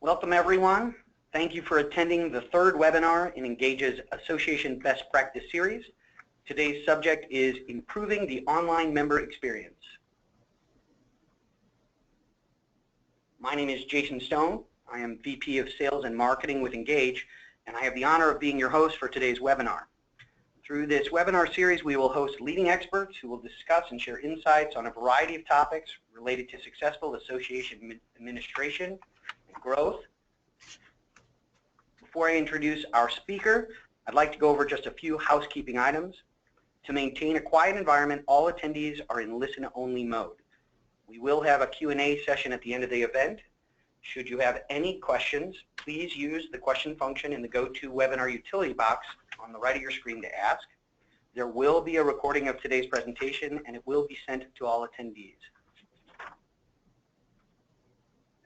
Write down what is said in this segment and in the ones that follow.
Welcome everyone. Thank you for attending the third webinar in Engage's Association Best Practice Series. Today's subject is improving the online member experience. My name is Jason Stone. I am VP of Sales and Marketing with Engage, and I have the honor of being your host for today's webinar. Through this webinar series, we will host leading experts who will discuss and share insights on a variety of topics related to successful association administration and growth. Before I introduce our speaker, I'd like to go over just a few housekeeping items. To maintain a quiet environment, all attendees are in listen-only mode. We will have a Q&A session at the end of the event. Should you have any questions, please use the question function in the GoToWebinar utility box on the right of your screen to ask. There will be a recording of today's presentation and it will be sent to all attendees.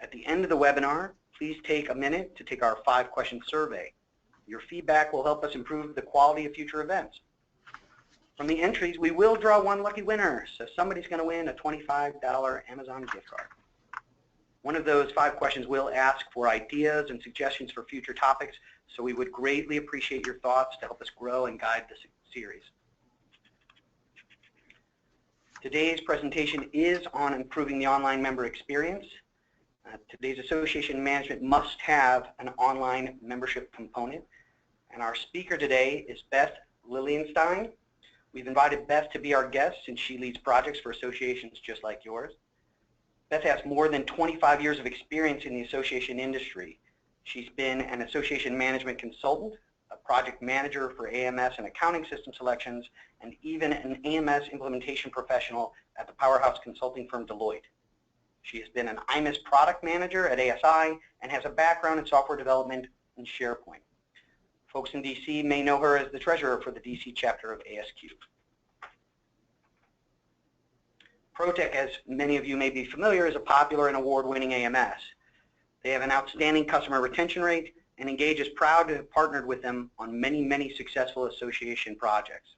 At the end of the webinar, please take a minute to take our 5-question survey. Your feedback will help us improve the quality of future events. From the entries, we will draw one lucky winner, so somebody's going to win a $25 Amazon gift card. One of those 5 questions will ask for ideas and suggestions for future topics, so we would greatly appreciate your thoughts to help us grow and guide the series. Today's presentation is on improving the online member experience. Today's association management must have an online membership component, and our speaker today is Beth Lilienstein. We've invited Beth to be our guest since she leads projects for associations just like yours. Beth has more than 25 years of experience in the association industry. She's been an association management consultant, a project manager for AMS and accounting system selections, and even an AMS implementation professional at the powerhouse consulting firm Deloitte. She has been an IMIS product manager at ASI and has a background in software development and SharePoint. Folks in DC may know her as the treasurer for the DC chapter of ASQ. ProTech, as many of you may be familiar, is a popular and award-winning AMS. They have an outstanding customer retention rate, and Engage is proud to have partnered with them on many, many successful association projects.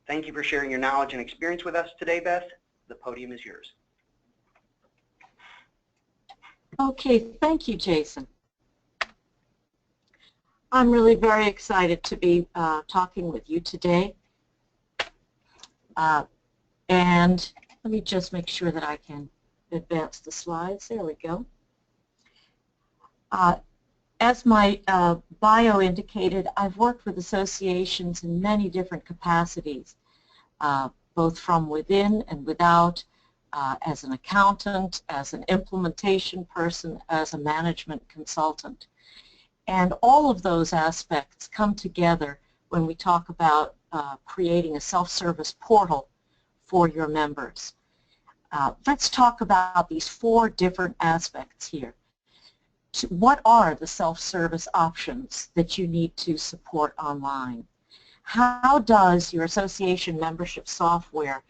Thank you for sharing your knowledge and experience with us today, Beth. The podium is yours. Okay, thank you, Jason. I'm really very excited to be talking with you today. And let me just make sure that I can advance the slides. There we go. As my bio indicated, I've worked with associations in many different capacities, both from within and without, as an accountant, as an implementation person, as a management consultant. And all of those aspects come together when we talk about creating a self-service portal for your members. Let's talk about these 4 different aspects here. What are the self-service options that you need to support online? How does your association membership software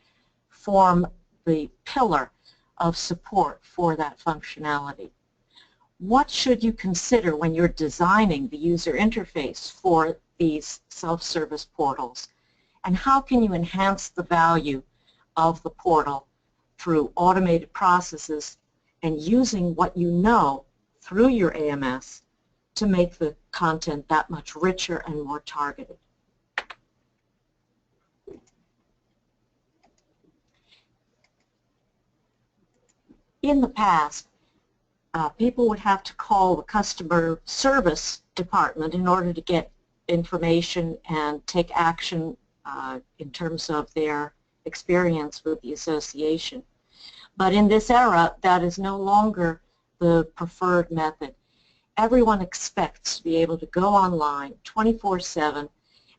form the pillar of support for that functionality? What should you consider when you're designing the user interface for these self-service portals? And how can you enhance the value of the portal through automated processes and using what you know through your AMS to make the content that much richer and more targeted? In the past, people would have to call the customer service department in order to get information and take action in terms of their experience with the association. But in this era, that is no longer the preferred method. Everyone expects to be able to go online 24/7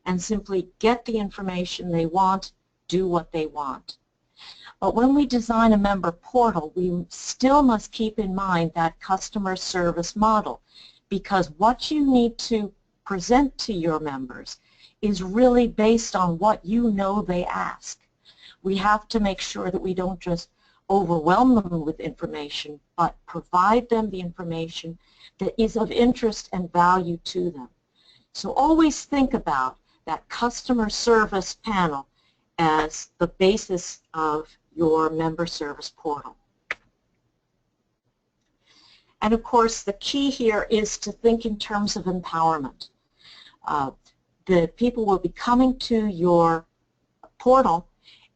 and simply get the information they want, do what they want. But when we design a member portal, we still must keep in mind that customer service model, because what you need to present to your members is really based on what you know they ask. We have to make sure that we don't just overwhelm them with information, but provide them the information that is of interest and value to them. So always think about that customer service panel as the basis of your member service portal. And of course, the key here is to think in terms of empowerment. The people will be coming to your portal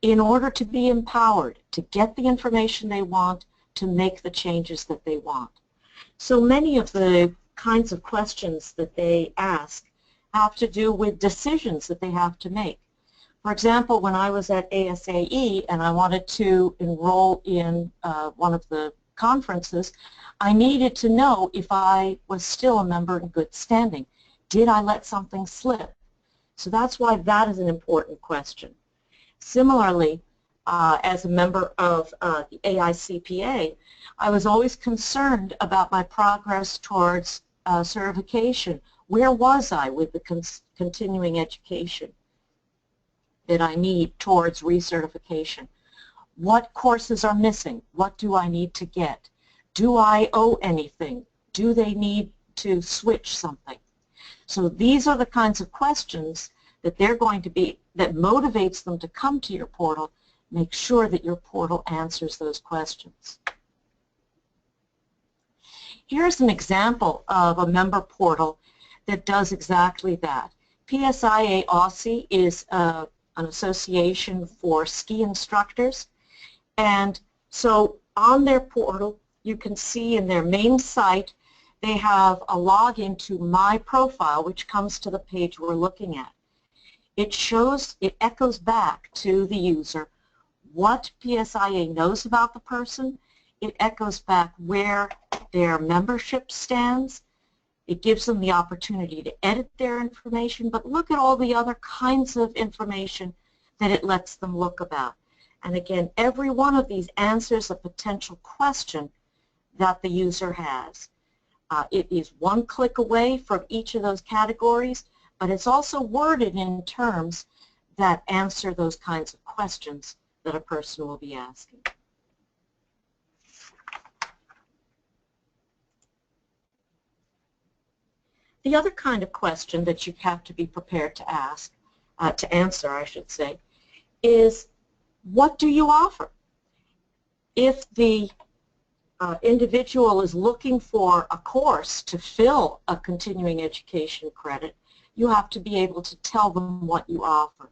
in order to be empowered, to get the information they want, to make the changes that they want. So many of the kinds of questions that they ask have to do with decisions that they have to make. For example, when I was at ASAE and I wanted to enroll in one of the conferences, I needed to know if I was still a member in good standing. Did I let something slip? So that's why that is an important question. Similarly, as a member of the AICPA, I was always concerned about my progress towards certification. Where was I with the continuing education that I need towards recertification? What courses are missing? What do I need to get? Do I owe anything? Do they need to switch something? So these are the kinds of questions that they're going to be, that motivates them to come to your portal. Make sure that your portal answers those questions. Here's an example of a member portal that does exactly that. PSIA Aussie is an association for ski instructors, and so on their portal you can see in their main site they have a login to My Profile, which comes to the page we're looking at. It echoes back to the user what PSIA knows about the person. It echoes back where their membership stands. It gives them the opportunity to edit their information, but look at all the other kinds of information that it lets them look about. And again, every one of these answers a potential question that the user has. It is one click away from each of those categories, but it's also worded in terms that answer those kinds of questions that a person will be asking. The other kind of question that you have to be prepared to ask, to answer, I should say, is what do you offer? If the individual is looking for a course to fill a continuing education credit, you have to be able to tell them what you offer.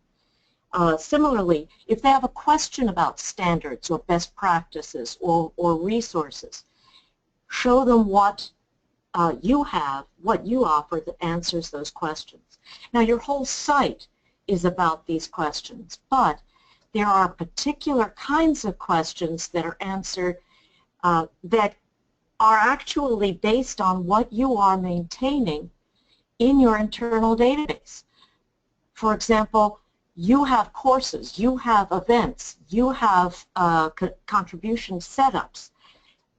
Similarly, if they have a question about standards or best practices or resources, show them what you have, what you offer that answers those questions. Now, your whole site is about these questions, but there are particular kinds of questions that are answered that are actually based on what you are maintaining in your internal database. For example, you have courses, you have events, you have contribution setups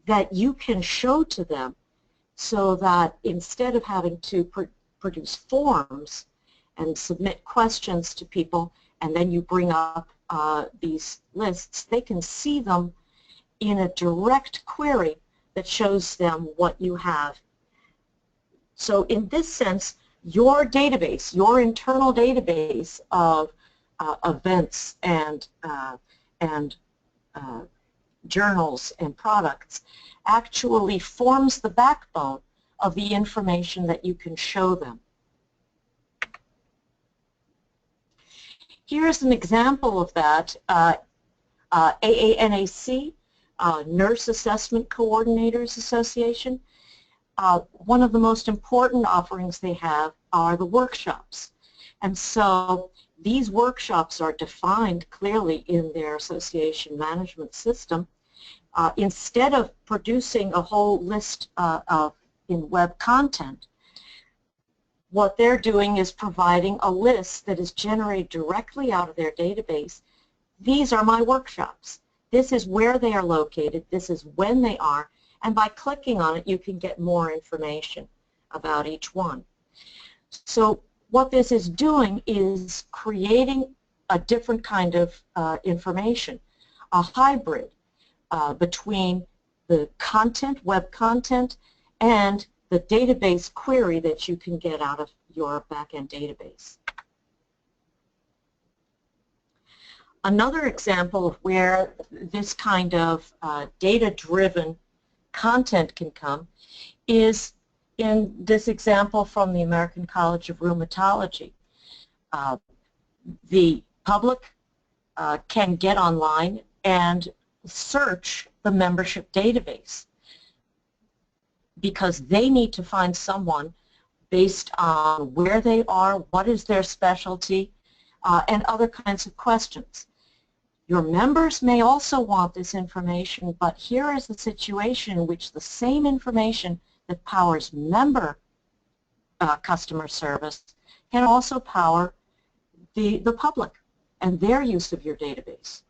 that you can show to them so that instead of having to produce forms and submit questions to people and then you bring up these lists, they can see them in a direct query that shows them what you have. So in this sense, your database, your internal database of events and journals and products actually forms the backbone of the information that you can show them. Here's an example of that. AANAC, Nurse Assessment Coordinators Association. One of the most important offerings they have are the workshops. And so these workshops are defined clearly in their association management system. Instead of producing a whole list in web content, what they're doing is providing a list that is generated directly out of their database. These are my workshops. This is where they are located. This is when they are. And by clicking on it, you can get more information about each one. So what this is doing is creating a different kind of information, a hybrid between the content, web content, and the database query that you can get out of your back-end database. Another example of where this kind of data-driven content can come is in this example from the American College of Rheumatology. The public can get online and search the membership database because they need to find someone based on where they are, what is their specialty, and other kinds of questions. Your members may also want this information, but here is the situation in which the same information that powers member customer service can also power the public and their use of your database.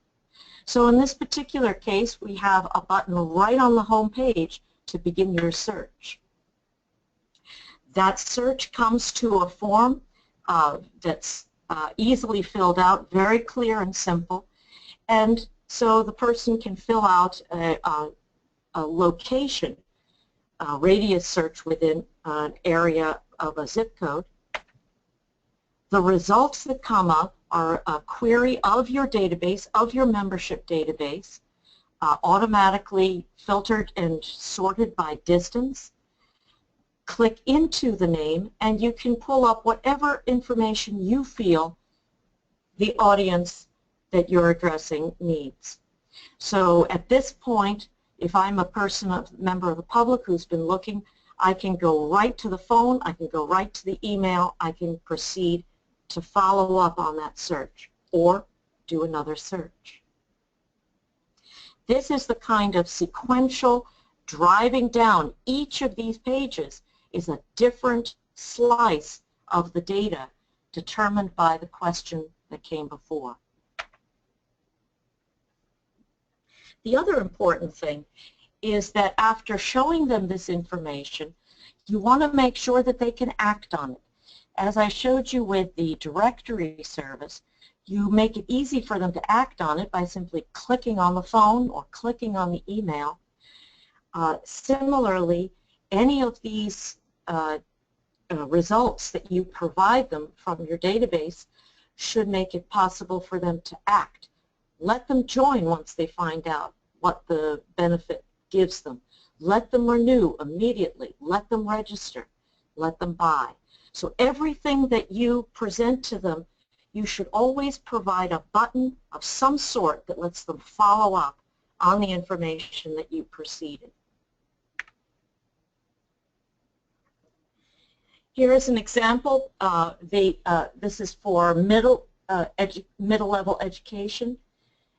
So in this particular case, we have a button right on the home page to begin your search. That search comes to a form that's easily filled out, very clear and simple, and so the person can fill out a location, a radius search within an area of a zip code. The results that come up are a query of your database, of your membership database, automatically filtered and sorted by distance. Click into the name and you can pull up whatever information you feel the audience that you're addressing needs. So at this point, if I'm a member of the public who's been looking, I can go right to the phone, I can go right to the email, I can proceed to follow up on that search or do another search. This is the kind of sequential driving down. Each of these pages is a different slice of the data determined by the question that came before. The other important thing is that after showing them this information, you want to make sure that they can act on it. As I showed you with the directory service, you make it easy for them to act on it by simply clicking on the phone or clicking on the email. Similarly, any of these results that you provide them from your database should make it possible for them to act. Let them join once they find out what the benefit gives them. Let them renew immediately. Let them register. Let them buy. So everything that you present to them, you should always provide a button of some sort that lets them follow up on the information that you preceded. Here is an example. This is for middle-level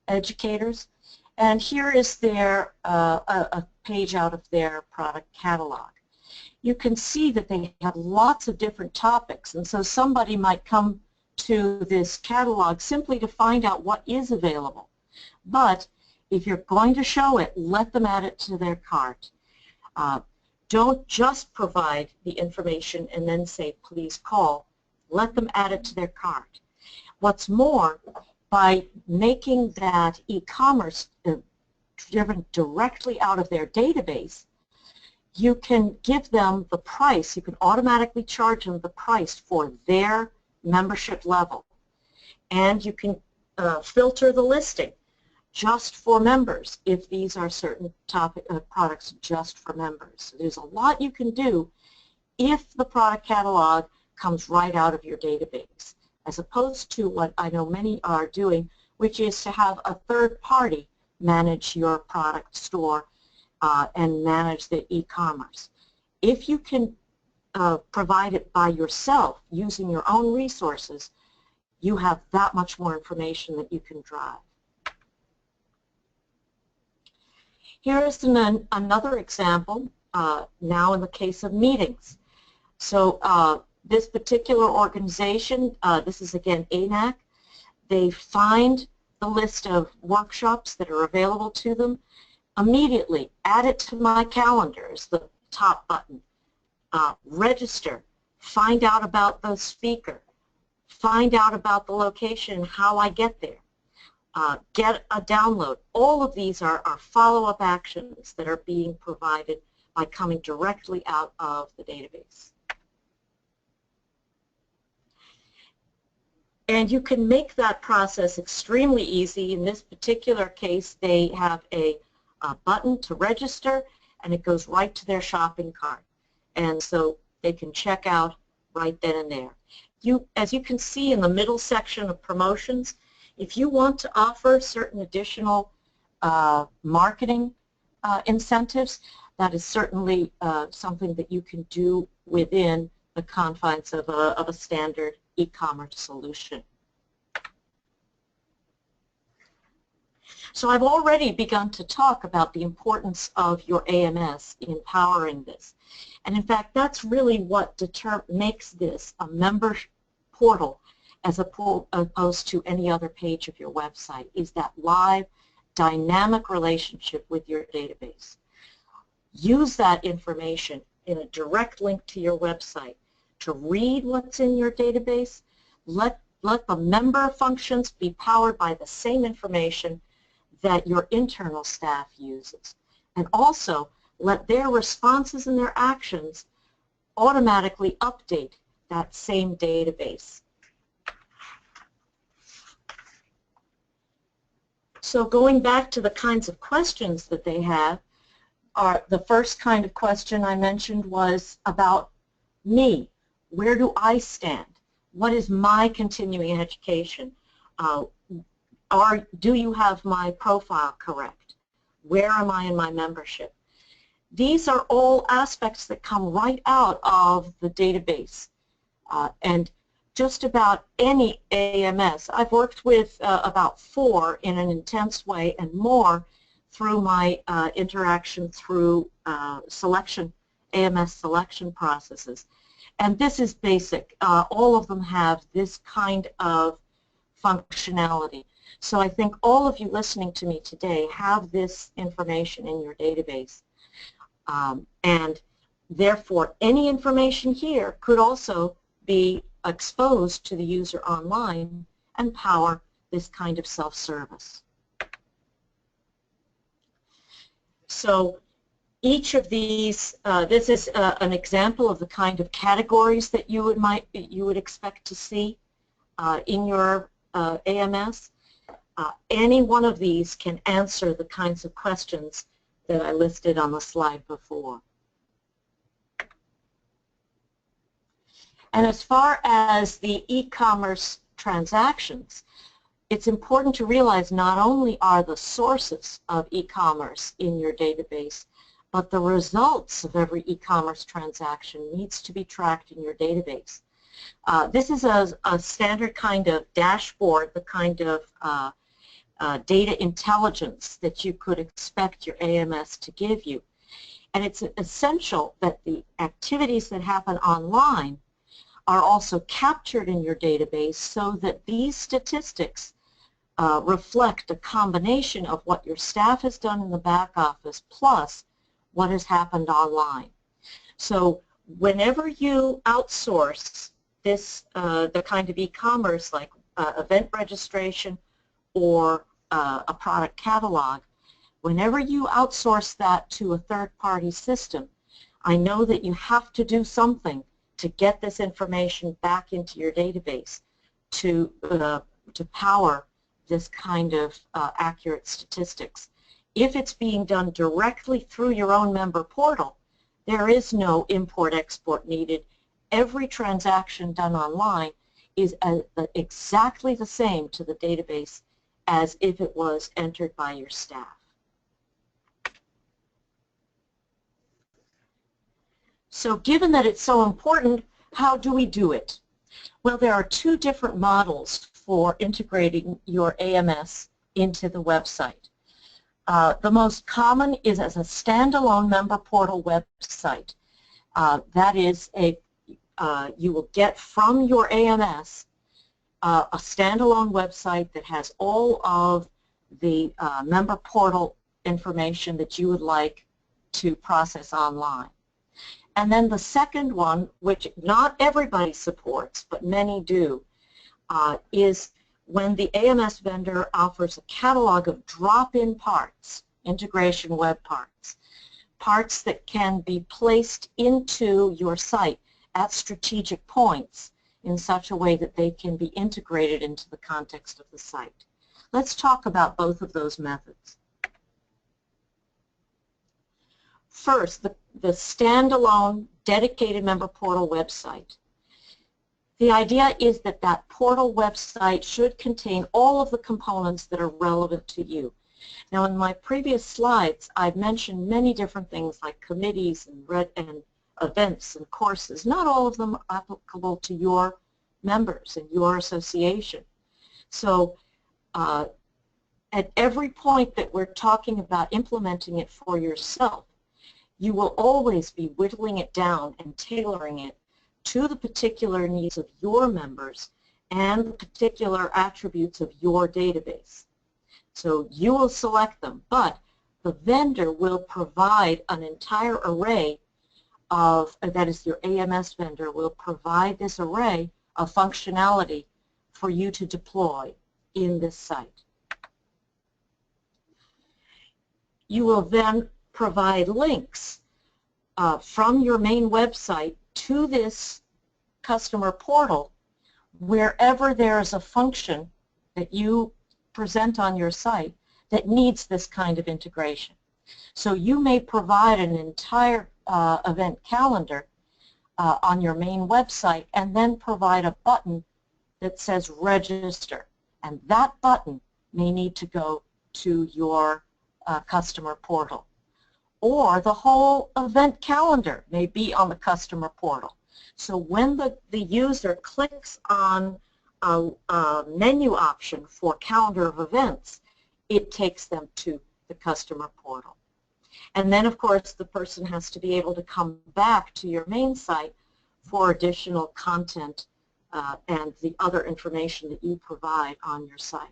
educators. And here is their a page out of their product catalog. You can see that they have lots of different topics, and so somebody might come to this catalog simply to find out what is available. But if you're going to show it, let them add it to their cart. Don't just provide the information and then say, please call. Let them add it to their cart. What's more, by making that e-commerce driven directly out of their database, you can give them the price. You can automatically charge them the price for their membership level. And you can filter the listing just for members if these are certain products just for members. So there's a lot you can do if the product catalog comes right out of your database, as opposed to what I know many are doing, which is to have a third party manage your product store and manage the e-commerce. If you can provide it by yourself using your own resources, you have that much more information that you can drive. Here is another example, now in the case of meetings. So this particular organization, this is again ANAC, they find the list of workshops that are available to them. Immediately add it to my calendar is the top button. Register, find out about the speaker, find out about the location and how I get there. Get a download. All of these are follow-up actions that are being provided by coming directly out of the database. And you can make that process extremely easy. In this particular case, they have a button to register, and it goes right to their shopping cart. And so they can check out right then and there. As you can see in the middle section of promotions, if you want to offer certain additional marketing incentives, that is certainly something that you can do within the confines of a standard e-commerce solution. So I've already begun to talk about the importance of your AMS in powering this. And in fact, that's really what makes this a member portal as opposed to any other page of your website, is that live, dynamic relationship with your database. Use that information in a direct link to your website to read what's in your database. Let the member functions be powered by the same information that your internal staff uses. And also, let their responses and their actions automatically update that same database. So going back to the kinds of questions that they have, the first kind of question I mentioned was about me. Where do I stand? What is my continuing education? Do you have my profile correct? Where am I in my membership? These are all aspects that come right out of the database. And just about any AMS, I've worked with about 4 in an intense way and more through my interaction through AMS selection processes. And this is basic. All of them have this kind of functionality. So I think all of you listening to me today have this information in your database. And therefore, any information here could also be exposed to the user online and power this kind of self-service. So each of these, this is an example of the kind of categories that you would expect to see in your AMS. Any one of these can answer the kinds of questions that I listed on the slide before. And as far as the e-commerce transactions, it's important to realize not only are the sources of e-commerce in your database, but the results of every e-commerce transaction needs to be tracked in your database. This is a standard kind of dashboard, the kind of data intelligence that you could expect your AMS to give you. And it's essential that the activities that happen online are also captured in your database so that these statistics reflect a combination of what your staff has done in the back office plus what has happened online. So whenever you outsource this, the kind of e-commerce like event registration or a product catalog, whenever you outsource that to a third-party system, I know that you have to do something to get this information back into your database to power this kind of accurate statistics. If it's being done directly through your own member portal, there is no import-export needed. Every transaction done online is exactly the same to the database as if it was entered by your staff. So given that it's so important, how do we do it? Well, there are 2 different models for integrating your AMS into the website. The most common is as a standalone member portal website. That is you will get from your AMS a standalone website that has all of the member portal information that you would like to process online. And then the second one, which not everybody supports, but many do, is when the AMS vendor offers a catalog of drop-in parts, integration web parts, parts that can be placed into your site at strategic points in such a way that they can be integrated into the context of the site. Let's talk about both of those methods. first, the standalone dedicated member portal website. The idea is that that portal website should contain all of the components that are relevant to you. Now, in my previous slides, I've mentioned many different things like committees and events and courses. Not all of them are applicable to your members and your association. So at every point that we're talking about implementing it for yourself, you will always be whittling it down and tailoring it to the particular needs of your members and the particular attributes of your database. So you will select them, but the vendor will provide an entire array of, that is your AMS vendor, will provide this array of functionality for you to deploy in this site. You will then provide links from your main website to this customer portal wherever there is a function that you present on your site that needs this kind of integration. So you may provide an entire event calendar on your main website and then provide a button that says register, and that button may need to go to your customer portal. Or the whole event calendar may be on the customer portal. So when the user clicks on a menu option for calendar of events, it takes them to the customer portal. And then, of course, the person has to be able to come back to your main site for additional content and the other information that you provide on your site.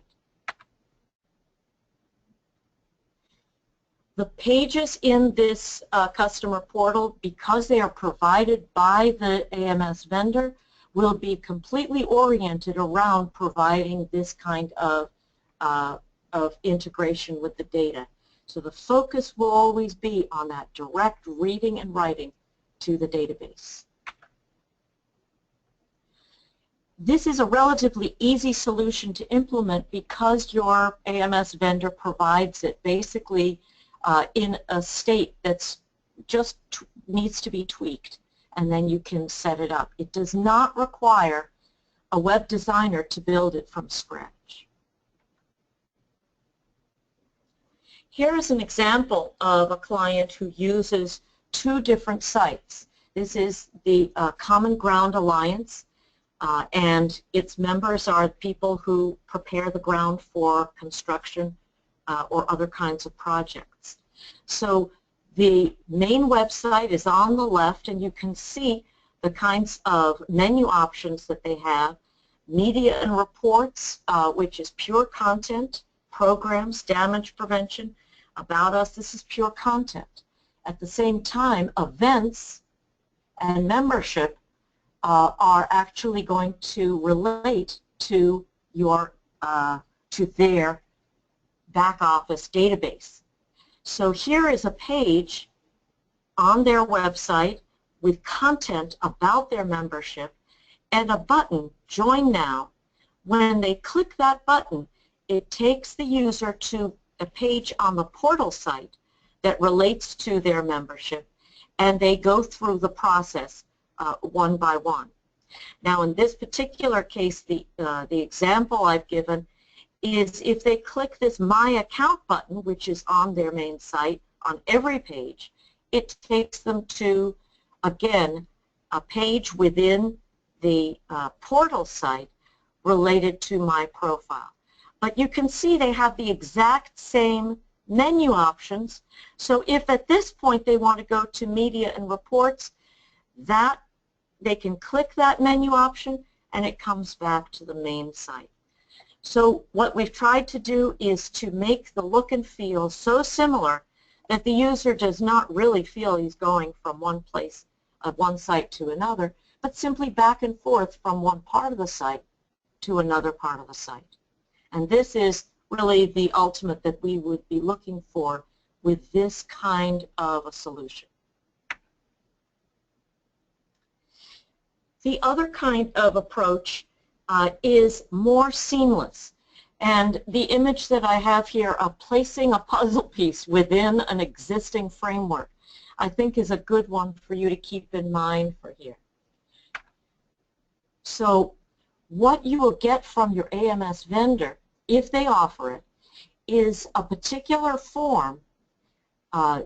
The pages in this customer portal, because they are provided by the AMS vendor, will be completely oriented around providing this kind of integration with the data. So the focus will always be on that direct reading and writing to the database. This is a relatively easy solution to implement because your AMS vendor provides it basically in a state that's just needs to be tweaked, and then you can set it up. It does not require a web designer to build it from scratch. Here is an example of a client who uses two different sites. This is the Common Ground Alliance, and its members are people who prepare the ground for construction or other kinds of projects. So the main website is on the left, and you can see the kinds of menu options that they have. Media and reports, which is pure content, programs, damage prevention, about us, this is pure content. At the same time, events and membership are actually going to relate to your to their back office database. So here is a page on their website with content about their membership and a button, Join Now. When they click that button, it takes the user to a page on the portal site that relates to their membership, and they go through the process one by one. Now, in this particular case, the example I've given is if they click this My Account button, which is on their main site, on every page, it takes them to, again, a page within the portal site related to my profile. But you can see they have the exact same menu options. So if at this point they want to go to Media and Reports, that they can click that menu option and it comes back to the main site. So what we've tried to do is to make the look and feel so similar that the user does not really feel he's going from one place, one site to another, but simply back and forth from one part of the site to another part of the site. And this is really the ultimate that we would be looking for with this kind of a solution. The other kind of approach is more seamless. And the image that I have here of placing a puzzle piece within an existing framework. I think is a good one for you to keep in mind for here. So what you will get from your AMS vendor, if they offer it, is a particular form, a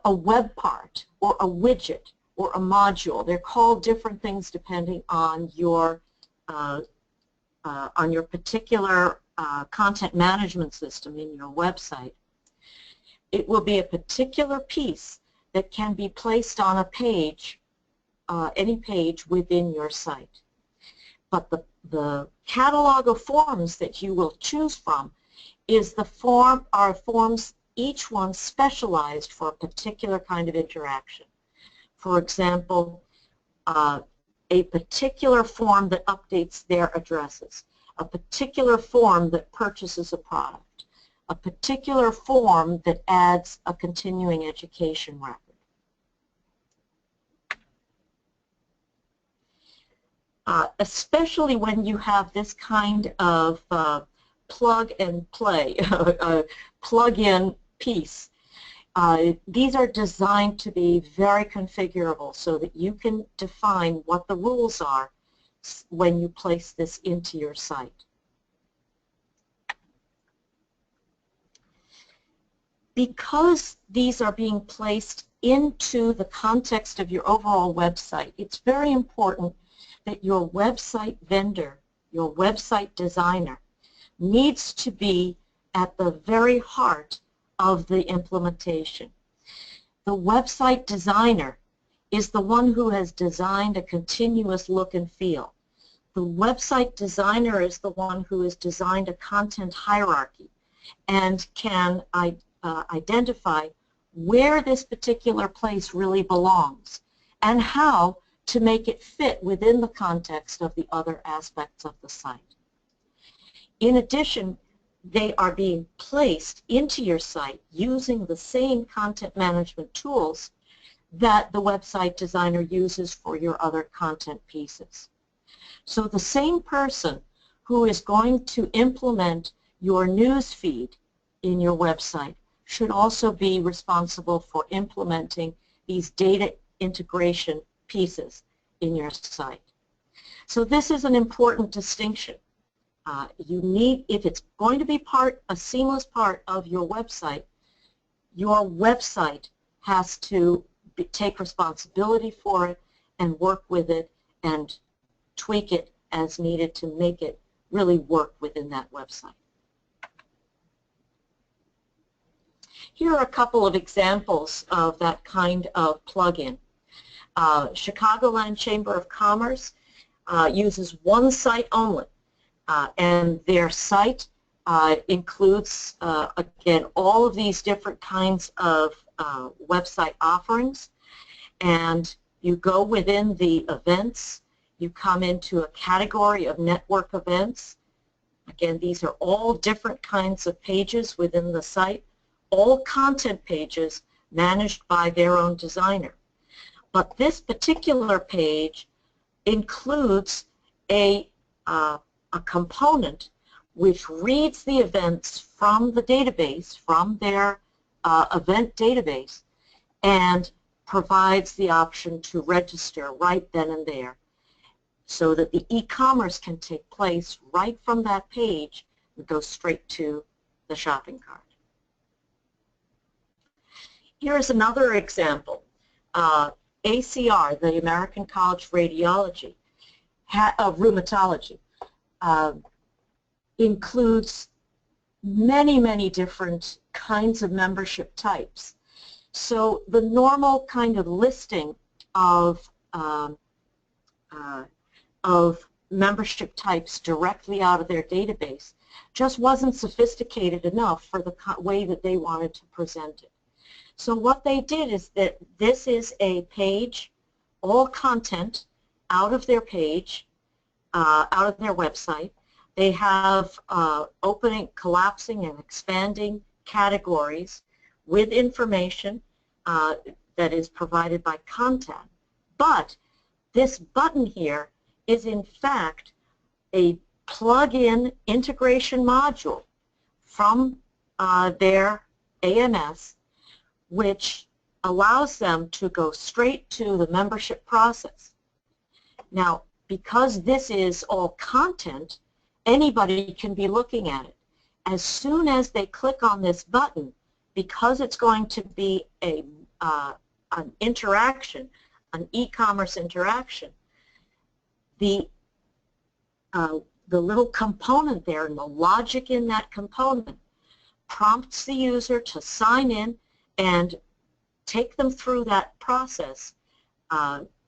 web part or a widget or a module. They're called different things depending on your particular content management system in your website. It will be a particular piece that can be placed on a page, any page within your site. But the catalog of forms that you will choose from is are forms, each one specialized for a particular kind of interaction. For example, a particular form that updates their addresses, a particular form that purchases a product, a particular form that adds a continuing education record. Especially when you have this kind of plug and play, plug-in piece. These are designed to be very configurable so that you can define what the rules are when you place this into your site. Because these are being placed into the context of your overall website, it's very important that your website vendor, your website designer, needs to be at the very heart of the implementation. The website designer is the one who has designed a continuous look and feel. The website designer is the one who has designed a content hierarchy and can identify where this particular place really belongs and how to make it fit within the context of the other aspects of the site. In addition, they are being placed into your site using the same content management tools that the website designer uses for your other content pieces. So the same person who is going to implement your news feed in your website should also be responsible for implementing these data integration pieces in your site. So this is an important distinction. You need, if it's going to be a seamless part of your website has to take responsibility for it and work with it and tweak it as needed to make it really work within that website. Here are a couple of examples of that kind of plugin. Chicagoland Chamber of Commerce uses one site only, and their site includes, again, all of these different kinds of website offerings, and you go within the events, you come into a category of network events. Again, these are all different kinds of pages within the site, all content pages managed by their own designer. But this particular page includes a component which reads the events from the database, from their event database, and provides the option to register right then and there so that the e-commerce can take place right from that page and go straight to the shopping cart. Here is another example. ACR, the American College of Rheumatology, includes many, many different kinds of membership types. So the normal kind of listing of membership types directly out of their database just wasn't sophisticated enough for the way that they wanted to present it. So what they did is that this is a page, all content out of their page, out of their website. They have opening, collapsing, and expanding categories with information that is provided by content. But this button here is in fact a plug-in integration module from their AMS, which allows them to go straight to the membership process. Now, because this is all content, anybody can be looking at it. As soon as they click on this button, because it's going to be an interaction, an e-commerce interaction, the little component there and the logic in that component prompts the user to sign in and take them through that process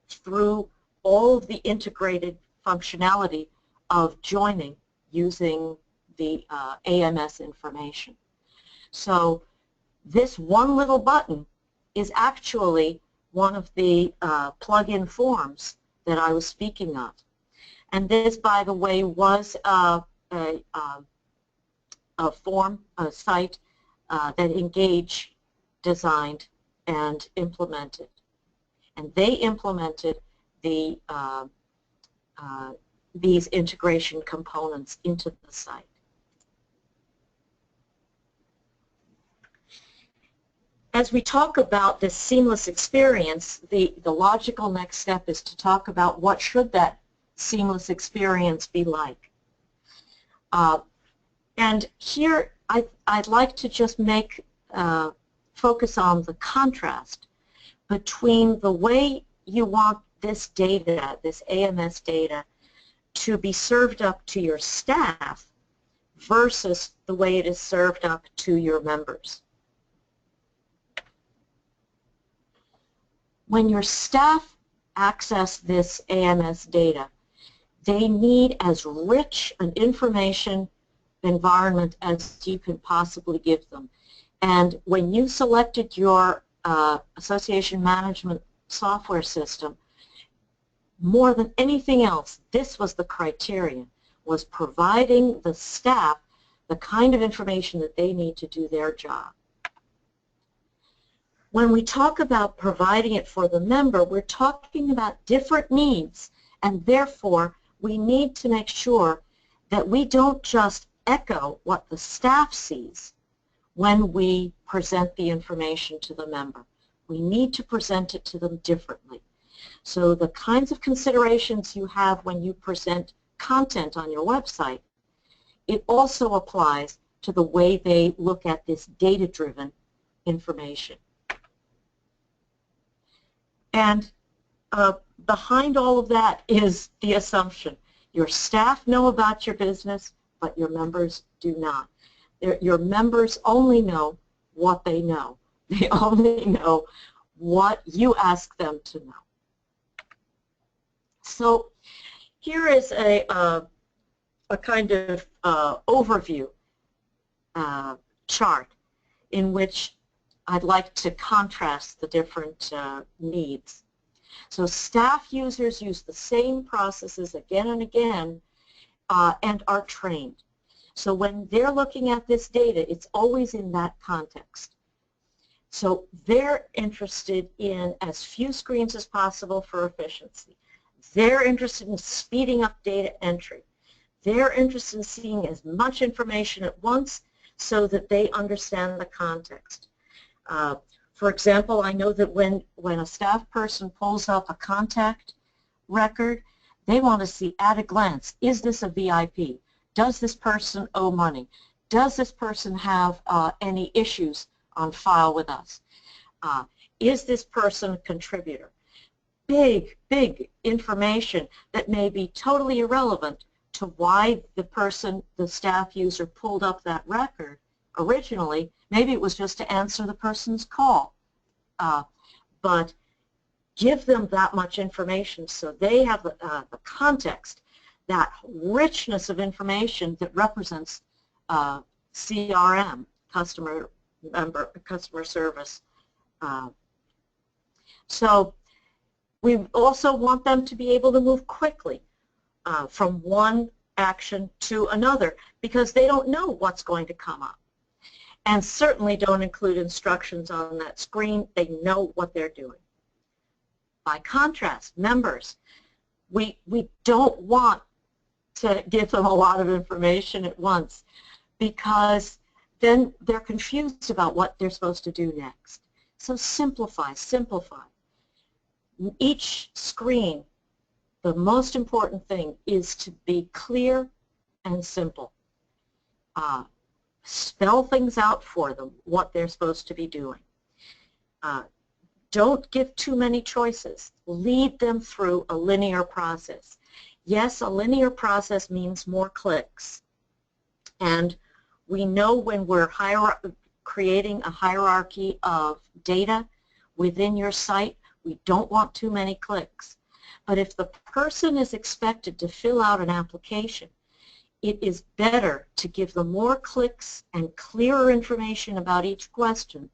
through all of the integrated functionality of joining using the AMS information. So this one little button is actually one of the plug-in forms that I was speaking of. And this, by the way, was a site that Engage designed and implemented. And they implemented the these integration components into the site. As we talk about this seamless experience, the logical next step is to talk about what should that seamless experience be like. And here I'd like to just make focus on the contrast between the way you want this data, this AMS data, to be served up to your staff versus the way it is served up to your members. When your staff access this AMS data, they need as rich an information environment as you can possibly give them. And when you selected your association management software system, more than anything else, this was the criterion, was providing the staff the kind of information that they need to do their job. When we talk about providing it for the member, we're talking about different needs, and therefore we need to make sure that we don't just echo what the staff sees when we present the information to the member. We need to present it to them differently. So the kinds of considerations you have when you present content on your website, it also applies to the way they look at this data-driven information. And behind all of that is the assumption. Your staff know about your business, but your members do not. Your members only know what they know. They only know what you ask them to know. So here is a kind of overview chart in which I'd like to contrast the different needs. So staff users use the same processes again and again and are trained. So when they're looking at this data, it's always in that context. So they're interested in as few screens as possible for efficiency. They're interested in speeding up data entry. They're interested in seeing as much information at once so that they understand the context. For example, I know that when a staff person pulls up a contact record, they want to see at a glance, is this a VIP? Does this person owe money? Does this person have any issues on file with us? Is this person a contributor? Big, big information that may be totally irrelevant to why the staff user pulled up that record originally. Maybe it was just to answer the person's call. But give them that much information so they have the context, that richness of information that represents CRM, customer service. So we also want them to be able to move quickly from one action to another because they don't know what's going to come up. And certainly don't include instructions on that screen. They know what they're doing. By contrast, members, we don't want to give them a lot of information at once because then they're confused about what they're supposed to do next. So simplify, simplify. Each screen, the most important thing is to be clear and simple. Spell things out for them, what they're supposed to be doing. Don't give too many choices. Lead them through a linear process. Yes, a linear process means more clicks. And we know when we're creating a hierarchy of data within your site, we don't want too many clicks. But if the person is expected to fill out an application, it is better to give them more clicks and clearer information about each question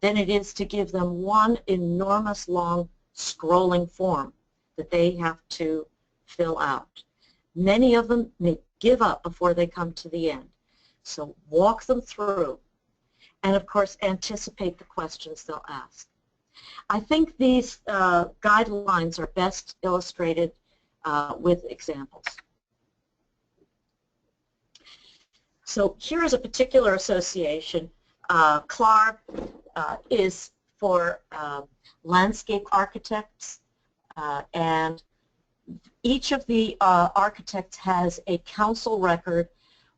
than it is to give them one enormous long scrolling form that they have to fill out. Many of them may give up before they come to the end. So walk them through and, of course, anticipate the questions they'll ask. I think these guidelines are best illustrated with examples. So here is a particular association. CLARB is for landscape architects, and each of the architects has a council record,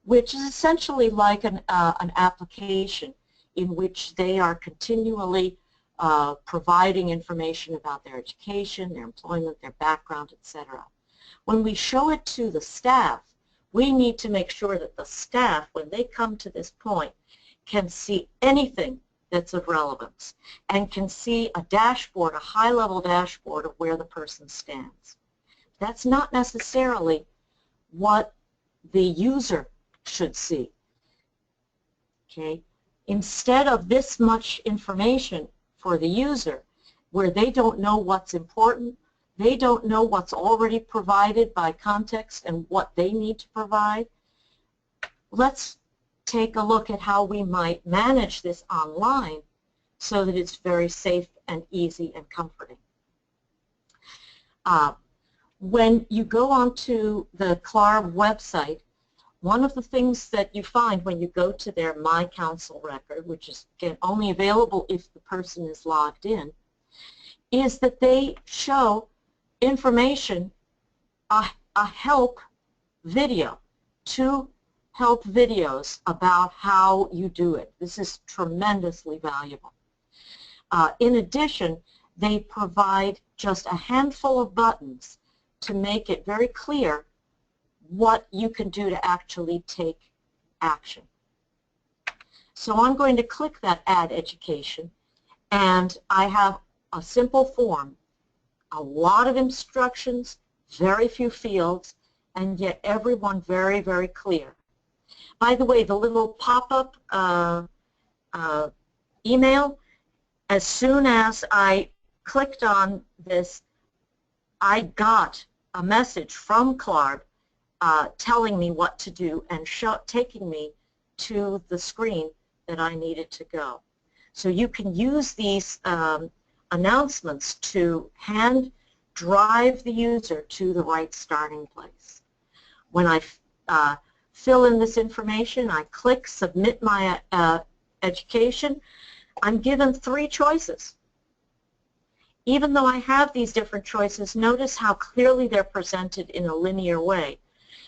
which is essentially like an application in which they are continually providing information about their education, their employment, their background, etc. When we show it to the staff, we need to make sure that the staff, when they come to this point, can see anything that's of relevance and can see a dashboard, a high-level dashboard of where the person stands. That's not necessarily what the user should see. Okay? Instead of this much information for the user, where they don't know what's important, they don't know what's already provided by context and what they need to provide, let's take a look at how we might manage this online so that it's very safe and easy and comforting. When you go onto the CLARB website, one of the things that you find when you go to their My Council record, which is again only available if the person is logged in, is that they show information, a help video, 2 help videos about how you do it. This is tremendously valuable. In addition, they provide just a handful of buttons to make it very clear what you can do to actually take action. So I'm going to click that Add Education, and I have a simple form, a lot of instructions, very few fields, and yet everyone very, very clear. By the way, the little pop-up email, as soon as I clicked on this, I got a message from CLARB telling me what to do and taking me to the screen that I needed to go. So you can use these announcements to hand drive the user to the right starting place. When I fill in this information, I click Submit My Education. I'm given 3 choices. Even though I have these different choices, notice how clearly they're presented in a linear way.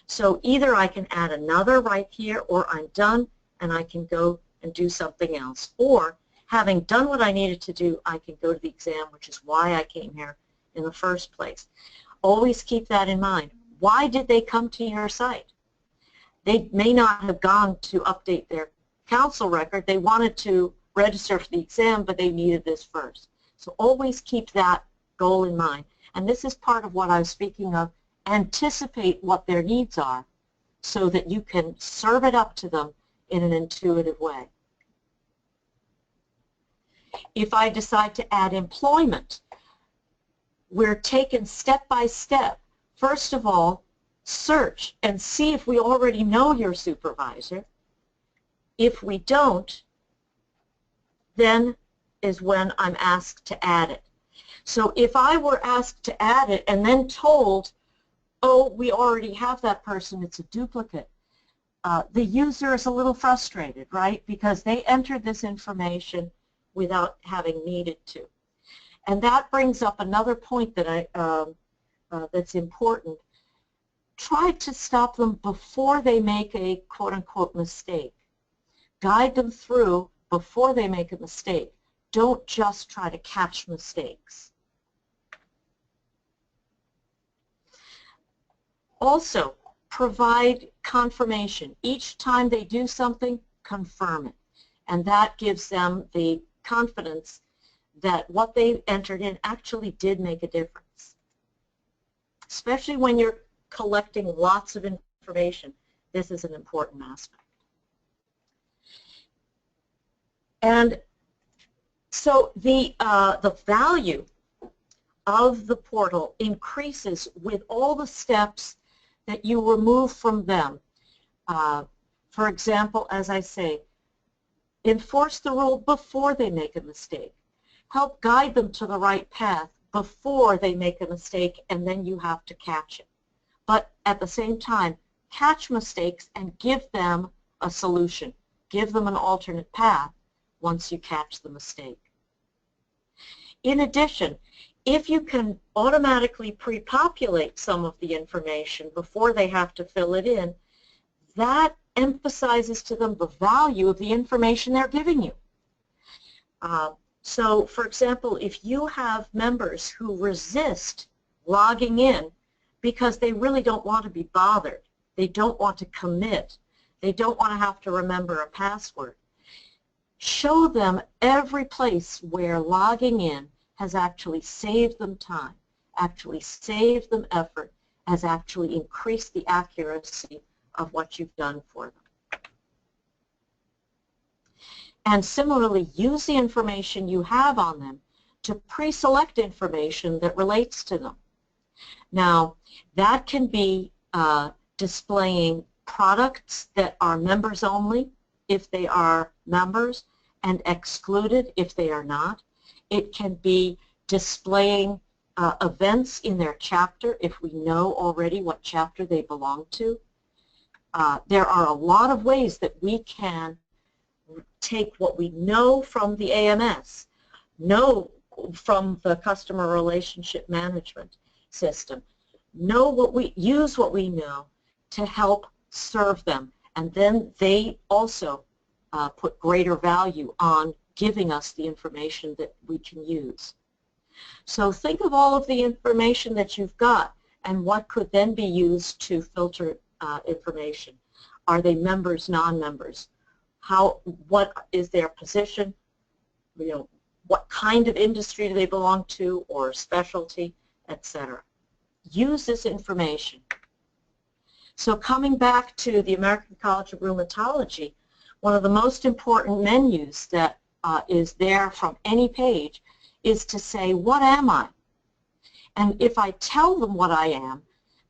So either I can add another right here, or I'm done and I can go and do something else. Or, having done what I needed to do, I can go to the exam, which is why I came here in the first place. Always keep that in mind. Why did they come to your site? They may not have gone to update their council record. They wanted to register for the exam, but they needed this first. So always keep that goal in mind. And this is part of what I was speaking of. Anticipate what their needs are so that you can serve it up to them in an intuitive way. If I decide to add employment, we're taken step by step. First of all, search and see if we already know your supervisor. If we don't, then is when I'm asked to add it. So if I were asked to add it and then told, oh, we already have that person, it's a duplicate, the user is a little frustrated, right? Because they entered this information without having needed to. And that brings up another point that that's important. Try to stop them before they make a quote-unquote mistake. Guide them through before they make a mistake. Don't just try to catch mistakes. Also, provide confirmation. Each time they do something, confirm it. And that gives them the confidence that what they entered in actually did make a difference. Especially when you're collecting lots of information, this is an important aspect. And so the value of the portal increases with all the steps that you remove from them. For example, as I say, enforce the rule before they make a mistake. Help guide them to the right path before they make a mistake, and then you have to catch it. But at the same time, catch mistakes and give them a solution. Give them an alternate path once you catch the mistake. In addition, if you can automatically pre-populate some of the information before they have to fill it in, that emphasizes to them the value of the information they're giving you. So, for example, if you have members who resist logging in because they really don't want to be bothered, they don't want to commit, they don't want to have to remember a password, show them every place where logging in has actually saved them time, actually saved them effort, has actually increased the accuracy of what you've done for them. And similarly, use the information you have on them to pre-select information that relates to them. Now, that can be displaying products that are members only if they are members and excluded if they are not. It can be displaying events in their chapter if we know already what chapter they belong to. There are a lot of ways that we can take what we know from the AMS, know from the customer relationship management system, use what we know to help serve them, and then they also put greater value on giving us the information that we can use. So think of all of the information that you've got and what could then be used to filter information. Are they members, non-members? What is their position? What kind of industry do they belong to, or specialty, etc. Use this information. So coming back to the American College of Rheumatology, one of the most important menus that is there from any page is to say, what am I? And if I tell them what I am,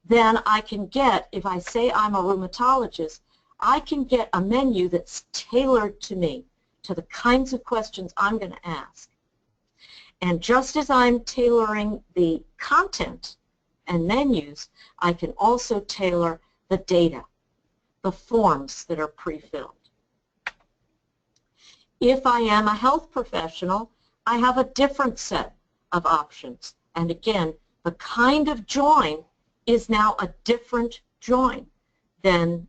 then I can get, if I say I'm a rheumatologist, I can get a menu that's tailored to me, to the kinds of questions I'm going to ask. And just as I'm tailoring the content and menus, I can also tailor the data, the forms that are pre-filled. If I am a health professional, I have a different set of options. And again, the kind of join is now a different join than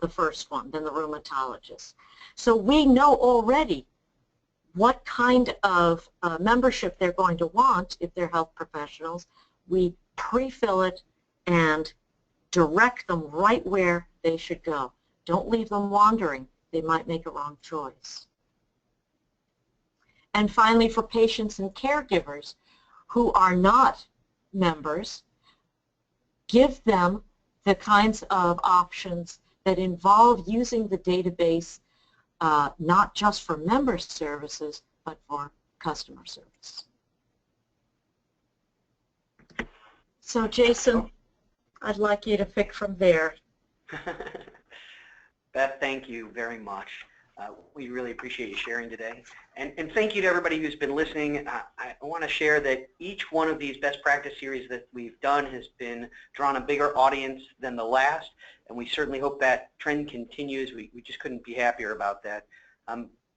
the first one, than the rheumatologist. So we know already what kind of membership they're going to want if they're health professionals. We pre-fill it and direct them right where they should go. Don't leave them wandering. They might make a wrong choice. And finally, for patients and caregivers who are not members, give them the kinds of options that involve using the database not just for member services, but for customer service. So Jason, I'd like you to pick from there. Beth, thank you very much. We really appreciate you sharing today. And thank you to everybody who's been listening. I want to share that each one of these best practice series that we've done has been drawn a bigger audience than the last, and we certainly hope that trend continues. We just couldn't be happier about that.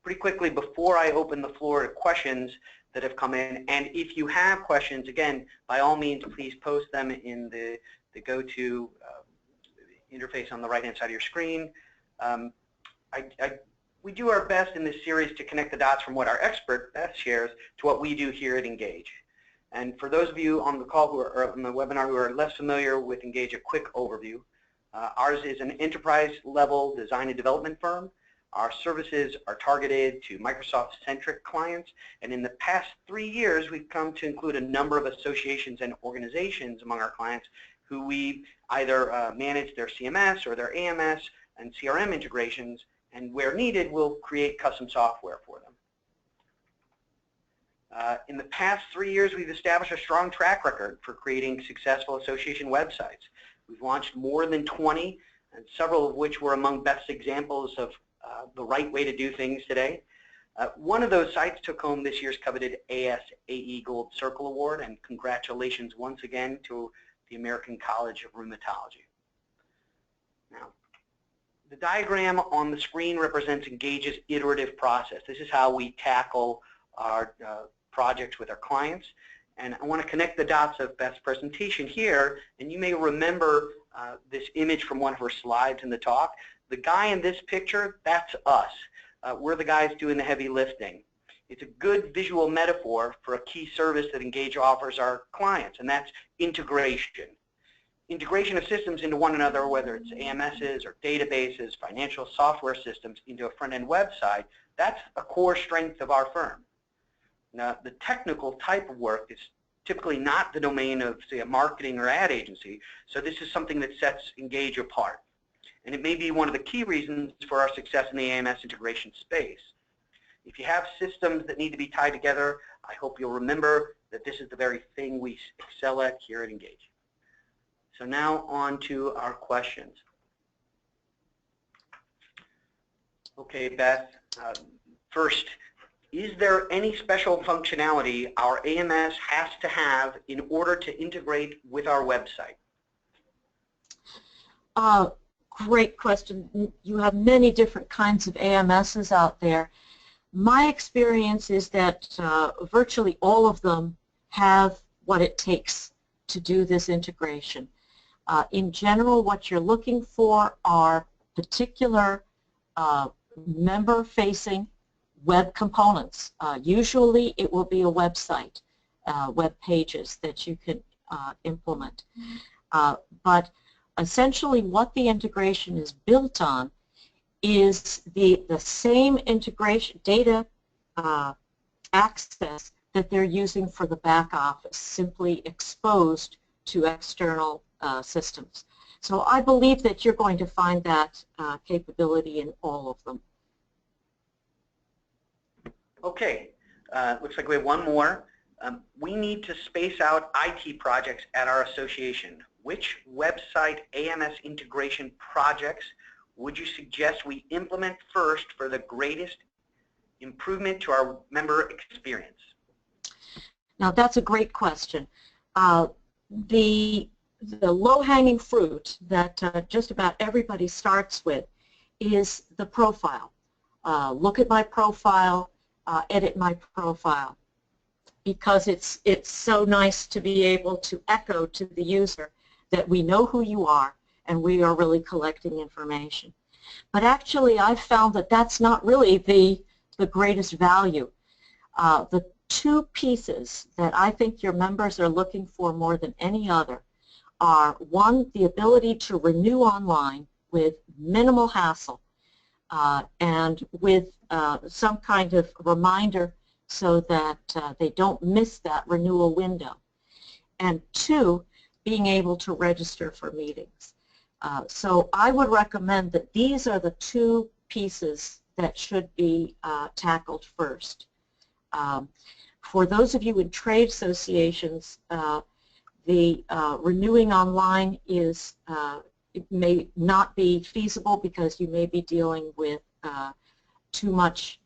pretty quickly before I open the floor to questions that have come in. And if you have questions, again, by all means, please post them in the go-to interface on the right-hand side of your screen. We do our best in this series to connect the dots from what our expert Beth shares to what we do here at Engage. And for those of you on the call or on the webinar who are less familiar with Engage, a quick overview. Ours is an enterprise-level design and development firm. Our services are targeted to Microsoft-centric clients, and in the past 3 years, we've come to include a number of associations and organizations among our clients who we either manage their CMS or their AMS and CRM integrations, and where needed, we'll create custom software for them. In the past 3 years, we've established a strong track record for creating successful association websites. We've launched more than 20, and several of which were among Beth's examples of the right way to do things today. One of those sites took home this year's coveted ASAE Gold Circle Award, and congratulations once again to the American College of Rheumatology. Now, the diagram on the screen represents Engage's iterative process. This is how we tackle our projects with our clients. And I want to connect the dots of Beth's presentation here, and you may remember this image from one of her slides in the talk. The guy in this picture, that's us. We're the guys doing the heavy lifting. It's a good visual metaphor for a key service that Engage offers our clients, and that's integration. Integration of systems into one another, whether it's AMSs or databases, financial software systems into a front-end website, that's a core strength of our firm. Now, the technical type of work is typically not the domain of, say, a marketing or ad agency, so this is something that sets Engage apart. And it may be one of the key reasons for our success in the AMS integration space. If you have systems that need to be tied together, I hope you'll remember that this is the very thing we excel at here at Engage. So now on to our questions. Okay, Beth, first, is there any special functionality our AMS has to have in order to integrate with our website? Great question. You have many different kinds of AMSs out there. My experience is that virtually all of them have what it takes to do this integration. In general, what you're looking for are particular member-facing web components. Usually it will be a website, web pages that you can implement. But essentially what the integration is built on is the same integration data access that they're using for the back office, simply exposed to external systems. So I believe that you're going to find that capability in all of them. Okay, looks like we have one more. We need to space out IT projects at our association. Which website AMS integration projects would you suggest we implement first for the greatest improvement to our member experience? Now that's a great question. The low-hanging fruit that just about everybody starts with is the profile. Look at my profile, edit my profile, because it's so nice to be able to echo to the user that we know who you are and we are really collecting information. But actually I've found that that's not really the greatest value. The two pieces that I think your members are looking for more than any other are, one, the ability to renew online with minimal hassle and with some kind of reminder so that they don't miss that renewal window. And two, being able to register for meetings. So I would recommend that these are the two pieces that should be tackled first. For those of you in trade associations, the renewing online is it may not be feasible because you may be dealing with too much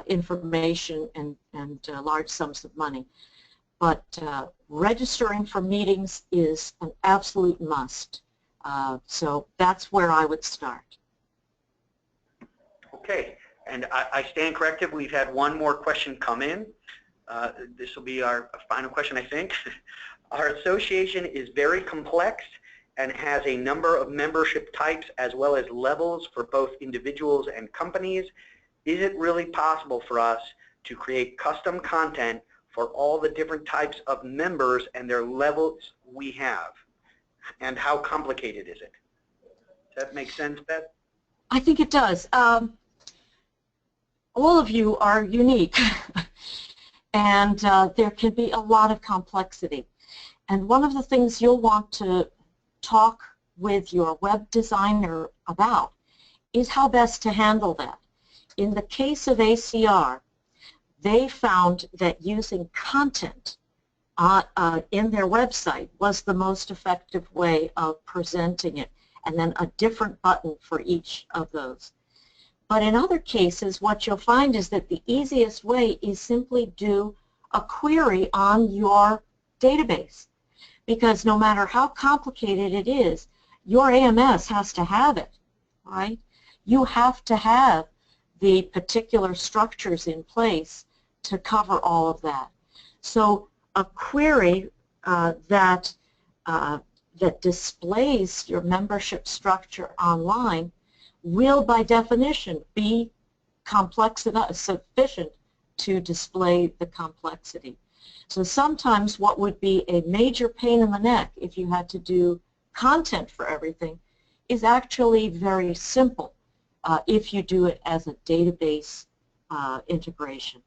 information and large sums of money. But registering for meetings is an absolute must. So that's where I would start. Okay, And I stand corrected. We've had one more question come in. This will be our final question, I think. Our association is very complex and has a number of membership types as well as levels for both individuals and companies. Is it really possible for us to create custom content for all the different types of members and their levels we have? And how complicated is it? Does that make sense, Beth? I think it does. All of you are unique, and there can be a lot of complexity. And one of the things you'll want to talk with your web designer about is how best to handle that. In the case of ACR, they found that using content in their website was the most effective way of presenting it, and then a different button for each of those. But in other cases, what you'll find is that the easiest way is simply do a query on your database, because no matter how complicated it is, your AMS has to have it, right? You have to have the particular structures in place to cover all of that. So a query that displays your membership structure online will, by definition, be complex enough, sufficient to display the complexity. So sometimes what would be a major pain in the neck if you had to do content for everything is actually very simple if you do it as a database integration.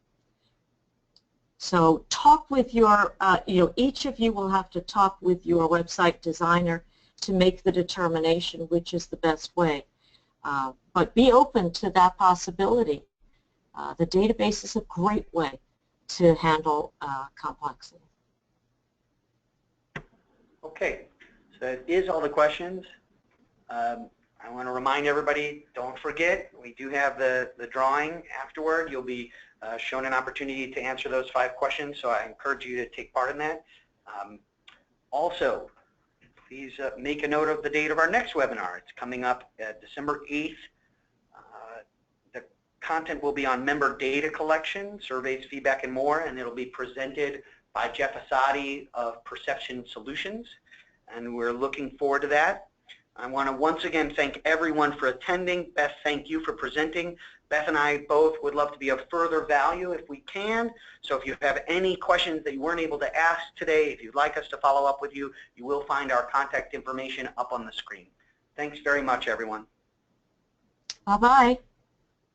So talk with your, each of you will have to talk with your website designer to make the determination which is the best way. But be open to that possibility. The database is a great way to handle complexity. Okay, so that is all the questions. I want to remind everybody, don't forget, we do have the drawing afterward. You'll be shown an opportunity to answer those 5 questions, so I encourage you to take part in that. Also, please make a note of the date of our next webinar. It's coming up December 8th. The content will be on member data collection, surveys, feedback, and more, and it'll be presented by Jeff Asadi of Perception Solutions, and we're looking forward to that. I want to once again thank everyone for attending. Beth, thank you for presenting. Beth and I both would love to be of further value if we can. So if you have any questions that you weren't able to ask today, if you'd like us to follow up with you, you will find our contact information up on the screen. Thanks very much, everyone. Bye-bye.